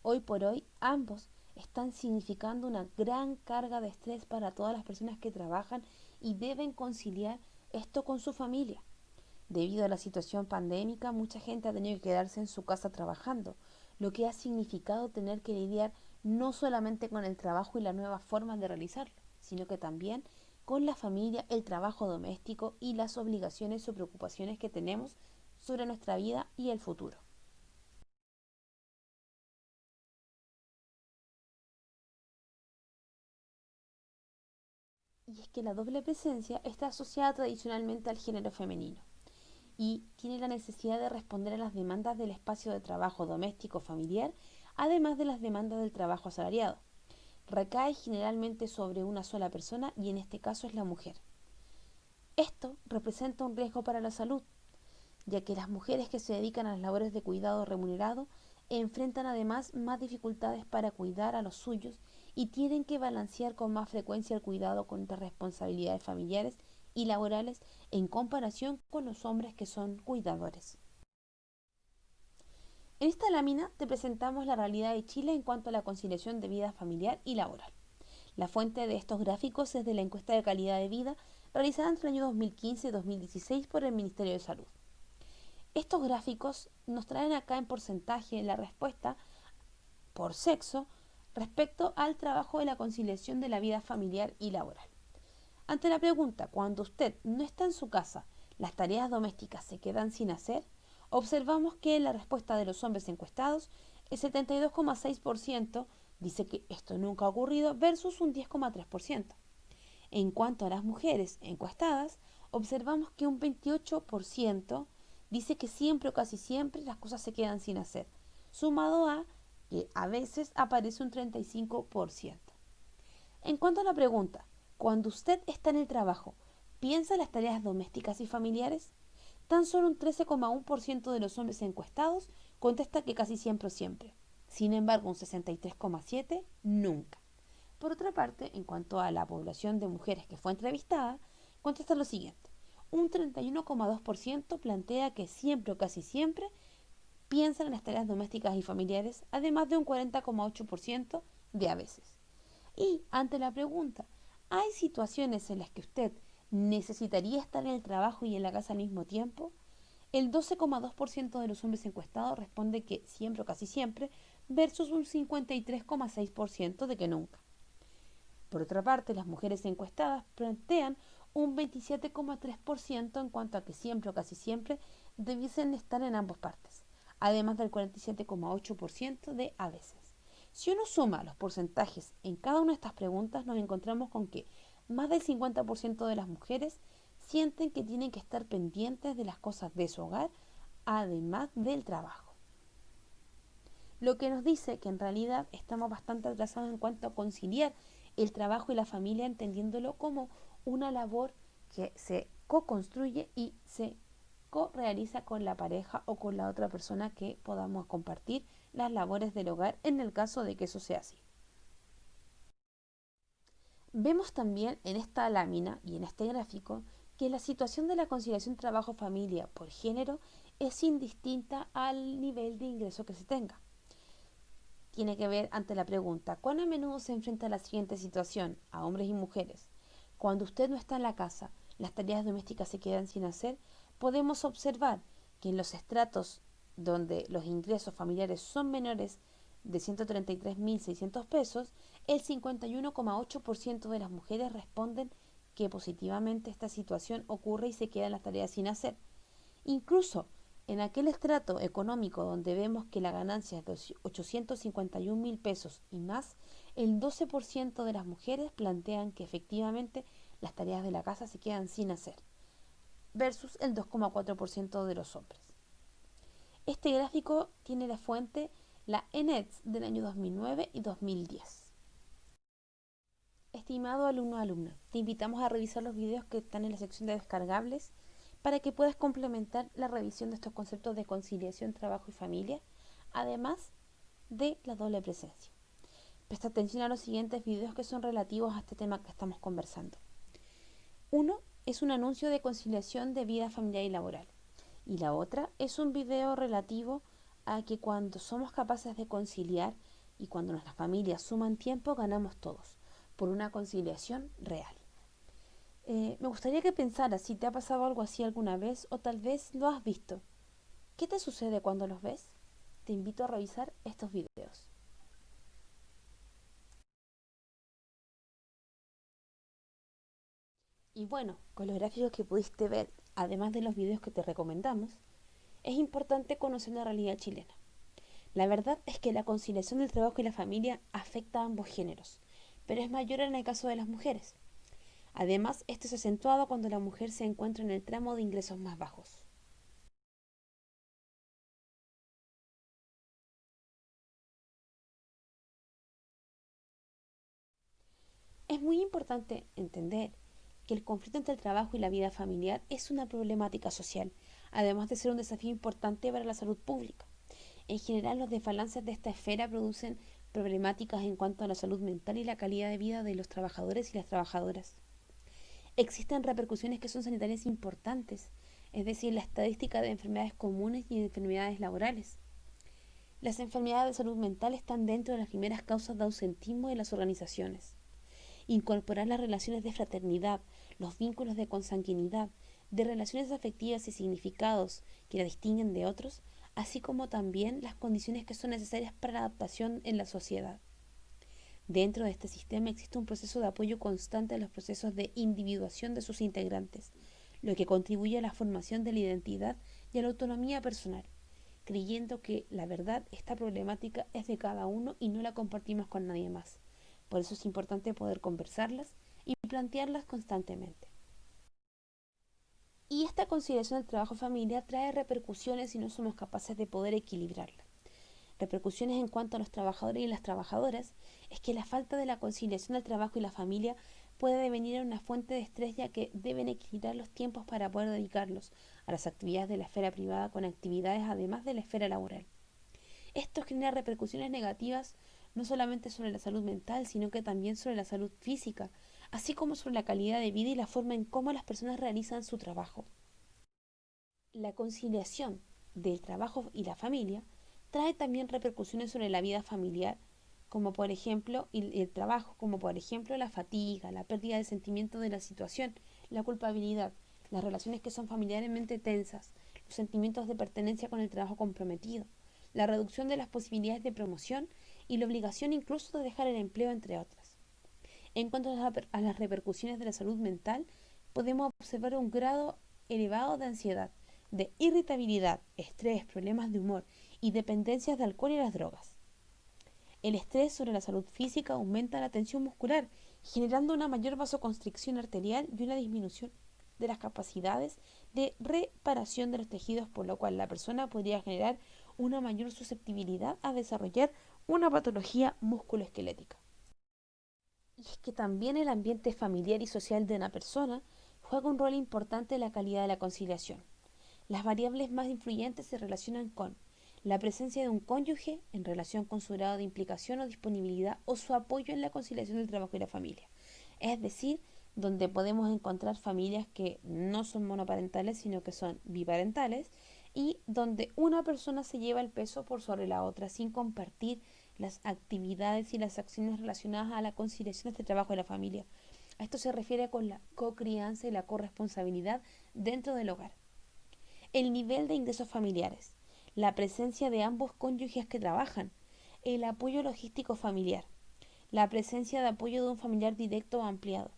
Hoy por hoy, ambos están significando una gran carga de estrés para todas las personas que trabajan y deben conciliar esto con su familia. Debido a la situación pandémica, mucha gente ha tenido que quedarse en su casa trabajando, lo que ha significado tener que lidiar no solamente con el trabajo y las nuevas formas de realizarlo, sino que también con la familia, el trabajo doméstico y las obligaciones o preocupaciones que tenemos sobre nuestra vida y el futuro. Y es que la doble presencia está asociada tradicionalmente al género femenino y tiene la necesidad de responder a las demandas del espacio de trabajo doméstico familiar, además de las demandas del trabajo asalariado. Recae generalmente sobre una sola persona y en este caso es la mujer. Esto representa un riesgo para la salud, ya que las mujeres que se dedican a las labores de cuidado remunerado enfrentan además más dificultades para cuidar a los suyos y tienen que balancear con más frecuencia el cuidado con otras responsabilidades familiares y laborales en comparación con los hombres que son cuidadores. En esta lámina te presentamos la realidad de Chile en cuanto a la conciliación de vida familiar y laboral. La fuente de estos gráficos es de la encuesta de calidad de vida realizada entre el año 2015 y 2016 por el Ministerio de Salud. Estos gráficos nos traen acá en porcentaje la respuesta por sexo respecto al trabajo de la conciliación de la vida familiar y laboral. Ante la pregunta, cuando usted no está en su casa, ¿las tareas domésticas se quedan sin hacer? Observamos que la respuesta de los hombres encuestados, el 72,6% dice que esto nunca ha ocurrido versus un 10,3%. En cuanto a las mujeres encuestadas, observamos que un 28% dice que siempre o casi siempre las cosas se quedan sin hacer, sumado a que a veces aparece un 35%. En cuanto a la pregunta, cuando usted está en el trabajo, ¿piensa en las tareas domésticas y familiares? Tan solo un 13,1% de los hombres encuestados contesta que casi siempre o siempre. Sin embargo, un 63,7% nunca. Por otra parte, en cuanto a la población de mujeres que fue entrevistada, contesta lo siguiente. Un 31,2% plantea que siempre o casi siempre piensan en las tareas domésticas y familiares, además de un 40,8% de a veces. Y ante la pregunta, ¿hay situaciones en las que usted necesitaría estar en el trabajo y en la casa al mismo tiempo? El 12,2% de los hombres encuestados responde que siempre o casi siempre, versus un 53,6% de que nunca. Por otra parte, las mujeres encuestadas plantean un 27,3% en cuanto a que siempre o casi siempre debiesen estar en ambas partes, además del 47,8% de a veces. Si uno suma los porcentajes en cada una de estas preguntas, nos encontramos con que más del 50% de las mujeres sienten que tienen que estar pendientes de las cosas de su hogar, además del trabajo. Lo que nos dice que en realidad estamos bastante atrasados en cuanto a conciliar el trabajo y la familia, entendiéndolo como una labor que se co-construye y se co-realiza con la pareja o con la otra persona que podamos compartir las labores del hogar en el caso de que eso sea así. Vemos también en esta lámina y en este gráfico que la situación de la conciliación trabajo-familia por género es indistinta al nivel de ingreso que se tenga. Tiene que ver ante la pregunta, ¿cuán a menudo se enfrenta a la siguiente situación a hombres y mujeres? Cuando usted no está en la casa, las tareas domésticas se quedan sin hacer, podemos observar que en los estratos donde los ingresos familiares son menores de 133.600 pesos, el 51,8% de las mujeres responden que positivamente esta situación ocurre y se quedan las tareas sin hacer. Incluso en aquel estrato económico donde vemos que la ganancia es de 851.000 pesos y más, el 12% de las mujeres plantean que efectivamente las tareas de la casa se quedan sin hacer, versus el 2,4% de los hombres. Este gráfico tiene la fuente la ENEDS del año 2009 y 2010. Estimado alumno o alumna, te invitamos a revisar los videos que están en la sección de descargables para que puedas complementar la revisión de estos conceptos de conciliación, trabajo y familia, además de la doble presencia. Presta atención a los siguientes videos que son relativos a este tema que estamos conversando. Uno es un anuncio de conciliación de vida familiar y laboral, y la otra es un video relativo a que cuando somos capaces de conciliar y cuando nuestras familias suman tiempo, ganamos todos, por una conciliación real. Me gustaría que pensaras si te ha pasado algo así alguna vez o tal vez lo has visto. ¿Qué te sucede cuando los ves? Te invito a revisar estos videos. Y bueno, con los gráficos que pudiste ver, además de los videos que te recomendamos, es importante conocer la realidad chilena. La verdad es que la conciliación del trabajo y la familia afecta a ambos géneros, pero es mayor en el caso de las mujeres. Además, esto es acentuado cuando la mujer se encuentra en el tramo de ingresos más bajos. Es muy importante entender que el conflicto entre el trabajo y la vida familiar es una problemática social, además de ser un desafío importante para la salud pública. En general, los desbalances de esta esfera producen problemáticas en cuanto a la salud mental y la calidad de vida de los trabajadores y las trabajadoras. Existen repercusiones que son sanitarias importantes, es decir, la estadística de enfermedades comunes y de enfermedades laborales. Las enfermedades de salud mental están dentro de las primeras causas de ausentismo de las organizaciones. Incorporar las relaciones de fraternidad, los vínculos de consanguinidad, de relaciones afectivas y significados que la distinguen de otros, así como también las condiciones que son necesarias para la adaptación en la sociedad. Dentro de este sistema existe un proceso de apoyo constante a los procesos de individuación de sus integrantes, lo que contribuye a la formación de la identidad y a la autonomía personal, creyendo que la verdad, esta problemática es de cada uno y no la compartimos con nadie más. Por eso es importante poder conversarlas y plantearlas constantemente. Y esta conciliación del trabajo-familia trae repercusiones si no somos capaces de poder equilibrarla. Repercusiones en cuanto a los trabajadores y las trabajadoras es que la falta de la conciliación del trabajo y la familia puede devenir en una fuente de estrés, ya que deben equilibrar los tiempos para poder dedicarlos a las actividades de la esfera privada con actividades además de la esfera laboral. Esto genera repercusiones negativas no solamente sobre la salud mental, sino que también sobre la salud física, así como sobre la calidad de vida y la forma en cómo las personas realizan su trabajo. La conciliación del trabajo y la familia trae también repercusiones sobre la vida familiar, como por ejemplo el trabajo, como por ejemplo la fatiga, la pérdida del sentimiento de la situación, la culpabilidad, las relaciones que son familiarmente tensas, los sentimientos de pertenencia con el trabajo comprometido, la reducción de las posibilidades de promoción y la obligación incluso de dejar el empleo, entre otras. En cuanto a las repercusiones de la salud mental, podemos observar un grado elevado de ansiedad, de irritabilidad, estrés, problemas de humor y dependencias de alcohol y las drogas. El estrés sobre la salud física aumenta la tensión muscular, generando una mayor vasoconstricción arterial y una disminución de las capacidades de reparación de los tejidos, por lo cual la persona podría generar una mayor susceptibilidad a desarrollar una patología musculoesquelética. Y es que también el ambiente familiar y social de una persona juega un rol importante en la calidad de la conciliación. Las variables más influyentes se relacionan con la presencia de un cónyuge en relación con su grado de implicación o disponibilidad o su apoyo en la conciliación del trabajo y la familia. Es decir, donde podemos encontrar familias que no son monoparentales, sino que son biparentales, y donde una persona se lleva el peso por sobre la otra sin compartir las actividades y las acciones relacionadas a la conciliación de este trabajo de la familia. A esto se refiere con la cocrianza y la corresponsabilidad dentro del hogar. El nivel de ingresos familiares, la presencia de ambos cónyuges que trabajan, el apoyo logístico familiar, la presencia de apoyo de un familiar directo o ampliado,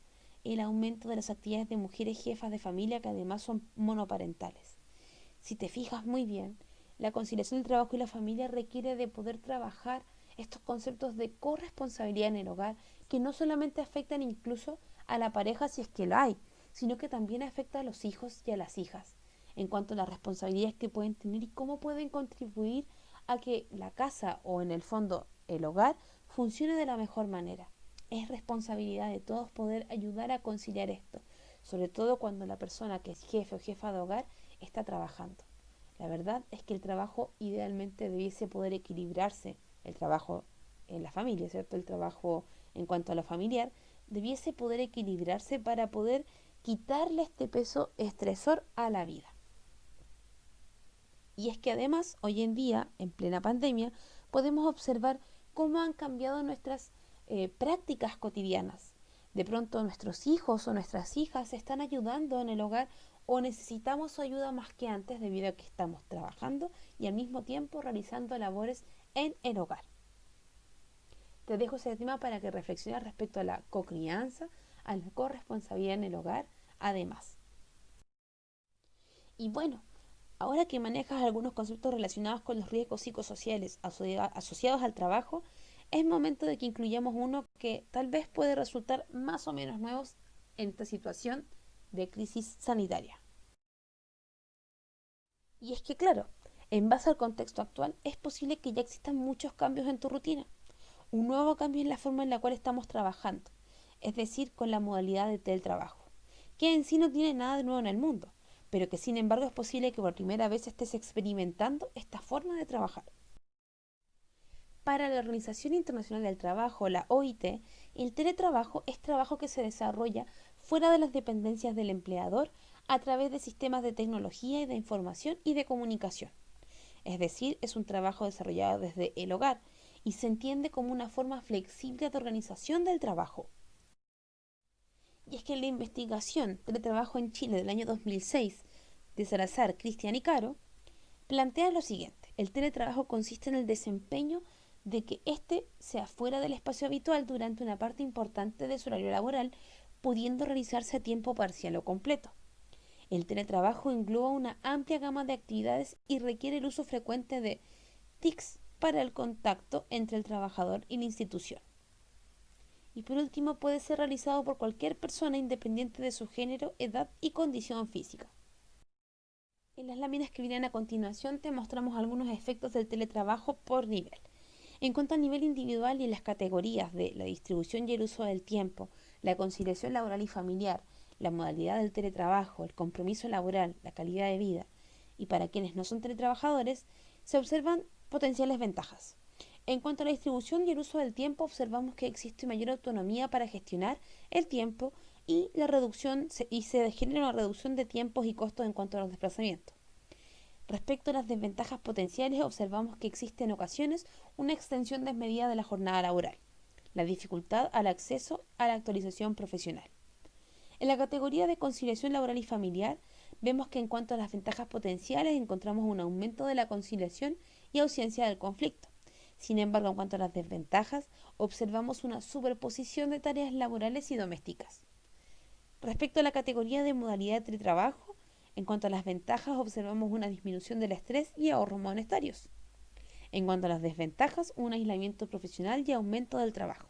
el aumento de las actividades de mujeres jefas de familia que además son monoparentales. Si te fijas muy bien, la conciliación del trabajo y la familia requiere de poder trabajar estos conceptos de corresponsabilidad en el hogar, que no solamente afectan incluso a la pareja si es que lo hay, sino que también afecta a los hijos y a las hijas, en cuanto a las responsabilidades que pueden tener y cómo pueden contribuir a que la casa o en el fondo el hogar funcione de la mejor manera. Es responsabilidad de todos poder ayudar a conciliar esto, sobre todo cuando la persona que es jefe o jefa de hogar está trabajando. La verdad es que el trabajo idealmente debiese poder equilibrarse, el trabajo en la familia, ¿cierto? El trabajo en cuanto a lo familiar, debiese poder equilibrarse para poder quitarle este peso estresor a la vida. Y es que además, hoy en día, en plena pandemia, podemos observar cómo han cambiado nuestras prácticas cotidianas. De pronto nuestros hijos o nuestras hijas están ayudando en el hogar o necesitamos su ayuda más que antes debido a que estamos trabajando y al mismo tiempo realizando labores en el hogar. Te dejo ese tema para que reflexiones respecto a la cocrianza, a la corresponsabilidad en el hogar, además. Y bueno, ahora que manejas algunos conceptos relacionados con los riesgos psicosociales asociados al trabajo, es momento de que incluyamos uno que tal vez puede resultar más o menos nuevo en esta situación de crisis sanitaria. Y es que claro, en base al contexto actual, es posible que ya existan muchos cambios en tu rutina. Un nuevo cambio en la forma en la cual estamos trabajando, es decir, con la modalidad de teletrabajo, que en sí no tiene nada de nuevo en el mundo, pero que sin embargo es posible que por primera vez estés experimentando esta forma de trabajar. Para la Organización Internacional del Trabajo, la OIT, el teletrabajo es trabajo que se desarrolla fuera de las dependencias del empleador a través de sistemas de tecnología y de información y de comunicación. Es decir, es un trabajo desarrollado desde el hogar y se entiende como una forma flexible de organización del trabajo. Y es que la investigación Teletrabajo en Chile del año 2006 de Salazar, Cristian y Caro plantea lo siguiente: el teletrabajo consiste en el desempeño de que éste sea fuera del espacio habitual durante una parte importante de su horario laboral, pudiendo realizarse a tiempo parcial o completo. El teletrabajo engloba una amplia gama de actividades y requiere el uso frecuente de TICs para el contacto entre el trabajador y la institución. Y por último, puede ser realizado por cualquier persona independiente de su género, edad y condición física. En las láminas que vienen a continuación te mostramos algunos efectos del teletrabajo por nivel. En cuanto al nivel individual y en las categorías de la distribución y el uso del tiempo, la conciliación laboral y familiar, la modalidad del teletrabajo, el compromiso laboral, la calidad de vida, y para quienes no son teletrabajadores, se observan potenciales ventajas. En cuanto a la distribución y el uso del tiempo, observamos que existe mayor autonomía para gestionar el tiempo y se genera una reducción de tiempos y costos en cuanto a los desplazamientos. Respecto a las desventajas potenciales, observamos que existe en ocasiones una extensión desmedida de la jornada laboral, la dificultad al acceso a la actualización profesional. En la categoría de conciliación laboral y familiar, vemos que en cuanto a las ventajas potenciales encontramos un aumento de la conciliación y ausencia del conflicto. Sin embargo, en cuanto a las desventajas, observamos una superposición de tareas laborales y domésticas. Respecto a la categoría de modalidad de teletrabajo, en cuanto a las ventajas, observamos una disminución del estrés y ahorros monetarios. En cuanto a las desventajas, un aislamiento profesional y aumento del trabajo.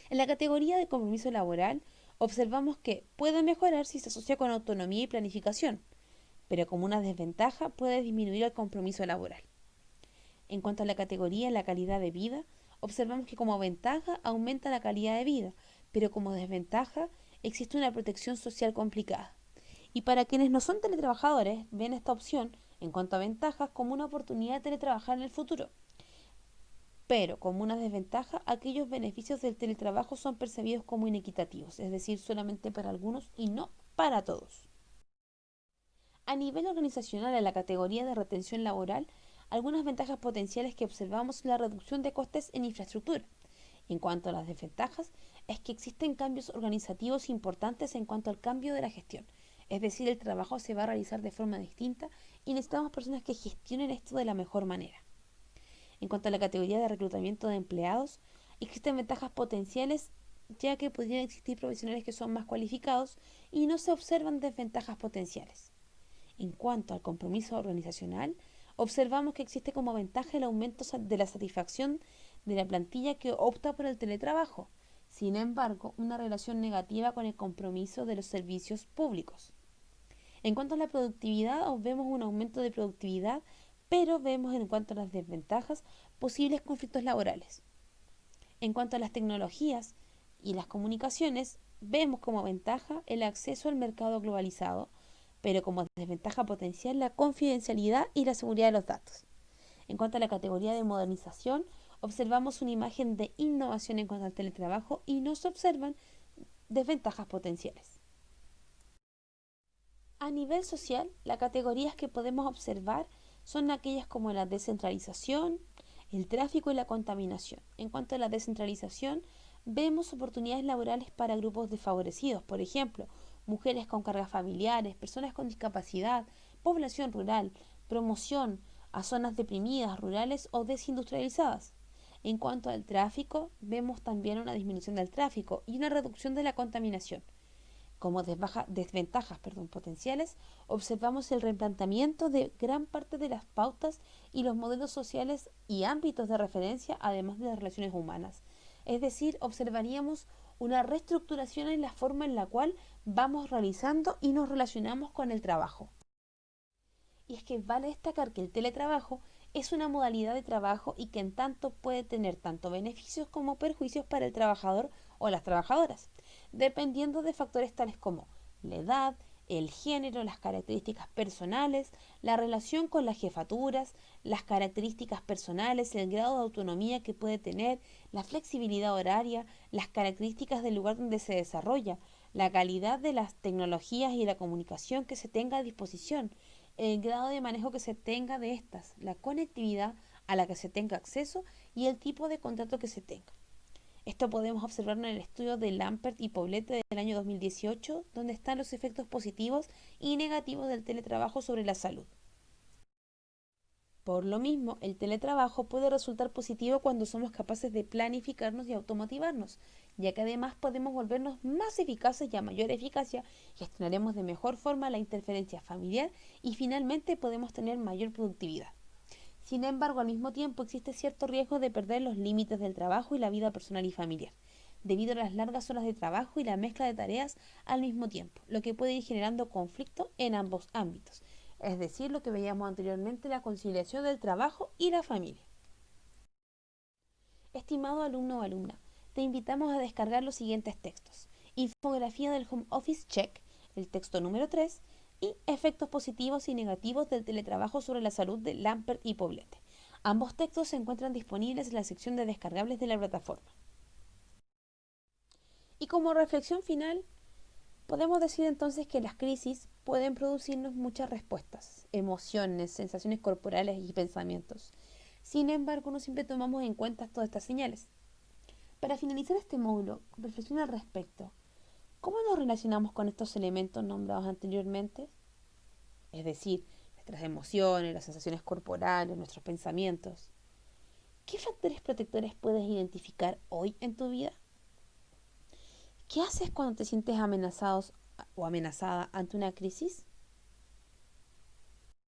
En la categoría de compromiso laboral, observamos que puede mejorar si se asocia con autonomía y planificación, pero como una desventaja puede disminuir el compromiso laboral. En cuanto a la categoría de la calidad de vida, observamos que como ventaja aumenta la calidad de vida, pero como desventaja existe una protección social complicada. Y para quienes no son teletrabajadores, ven esta opción, en cuanto a ventajas, como una oportunidad de teletrabajar en el futuro. Pero, como una desventaja, aquellos beneficios del teletrabajo son percibidos como inequitativos, es decir, solamente para algunos y no para todos. A nivel organizacional, en la categoría de retención laboral, algunas ventajas potenciales que observamos son la reducción de costes en infraestructura. En cuanto a las desventajas, es que existen cambios organizativos importantes en cuanto al cambio de la gestión. Es decir, el trabajo se va a realizar de forma distinta y necesitamos personas que gestionen esto de la mejor manera. En cuanto a la categoría de reclutamiento de empleados, existen ventajas potenciales ya que podrían existir profesionales que son más cualificados y no se observan desventajas potenciales. En cuanto al compromiso organizacional, observamos que existe como ventaja el aumento de la satisfacción de la plantilla que opta por el teletrabajo. Sin embargo, una relación negativa con el compromiso de los servicios públicos. En cuanto a la productividad, vemos un aumento de productividad, pero vemos en cuanto a las desventajas posibles conflictos laborales. En cuanto a las tecnologías y las comunicaciones, vemos como ventaja el acceso al mercado globalizado, pero como desventaja potencial la confidencialidad y la seguridad de los datos. En cuanto a la categoría de modernización, observamos una imagen de innovación en cuanto al teletrabajo y no se observan desventajas potenciales. A nivel social, las categorías que podemos observar son aquellas como la descentralización, el tráfico y la contaminación. En cuanto a la descentralización, vemos oportunidades laborales para grupos desfavorecidos, por ejemplo, mujeres con cargas familiares, personas con discapacidad, población rural, promoción a zonas deprimidas, rurales o desindustrializadas. En cuanto al tráfico, vemos también una disminución del tráfico y una reducción de la contaminación. Como desventajas potenciales, observamos el replanteamiento de gran parte de las pautas y los modelos sociales y ámbitos de referencia, además de las relaciones humanas. Es decir, observaríamos una reestructuración en la forma en la cual vamos realizando y nos relacionamos con el trabajo. Y es que vale destacar que el teletrabajo es una modalidad de trabajo y que en tanto puede tener tanto beneficios como perjuicios para el trabajador o las trabajadoras, dependiendo de factores tales como la edad, el género, las características personales, la relación con las jefaturas, las características personales, el grado de autonomía que puede tener, la flexibilidad horaria, las características del lugar donde se desarrolla, la calidad de las tecnologías y la comunicación que se tenga a disposición, el grado de manejo que se tenga de estas, la conectividad a la que se tenga acceso y el tipo de contrato que se tenga. Esto podemos observarlo en el estudio de Lampert y Poblete del año 2018, donde están los efectos positivos y negativos del teletrabajo sobre la salud. Por lo mismo, el teletrabajo puede resultar positivo cuando somos capaces de planificarnos y automotivarnos, ya que además podemos volvernos más eficaces y a mayor eficacia gestionaremos de mejor forma la interferencia familiar y finalmente podemos tener mayor productividad. Sin embargo, al mismo tiempo existe cierto riesgo de perder los límites del trabajo y la vida personal y familiar, debido a las largas horas de trabajo y la mezcla de tareas al mismo tiempo, lo que puede ir generando conflicto en ambos ámbitos, es decir, lo que veíamos anteriormente, la conciliación del trabajo y la familia. Estimado alumno o alumna, te invitamos a descargar los siguientes textos: Infografía del Home Office Check, el texto número 3, y Efectos positivos y negativos del teletrabajo sobre la salud de Lampert y Poblete. Ambos textos se encuentran disponibles en la sección de descargables de la plataforma. Y como reflexión final, podemos decir entonces que las crisis pueden producirnos muchas respuestas, emociones, sensaciones corporales y pensamientos. Sin embargo, no siempre tomamos en cuenta todas estas señales. Para finalizar este módulo, reflexiona al respecto. ¿Cómo nos relacionamos con estos elementos nombrados anteriormente? Es decir, nuestras emociones, las sensaciones corporales, nuestros pensamientos. ¿Qué factores protectores puedes identificar hoy en tu vida? ¿Qué haces cuando te sientes amenazado o amenazada ante una crisis?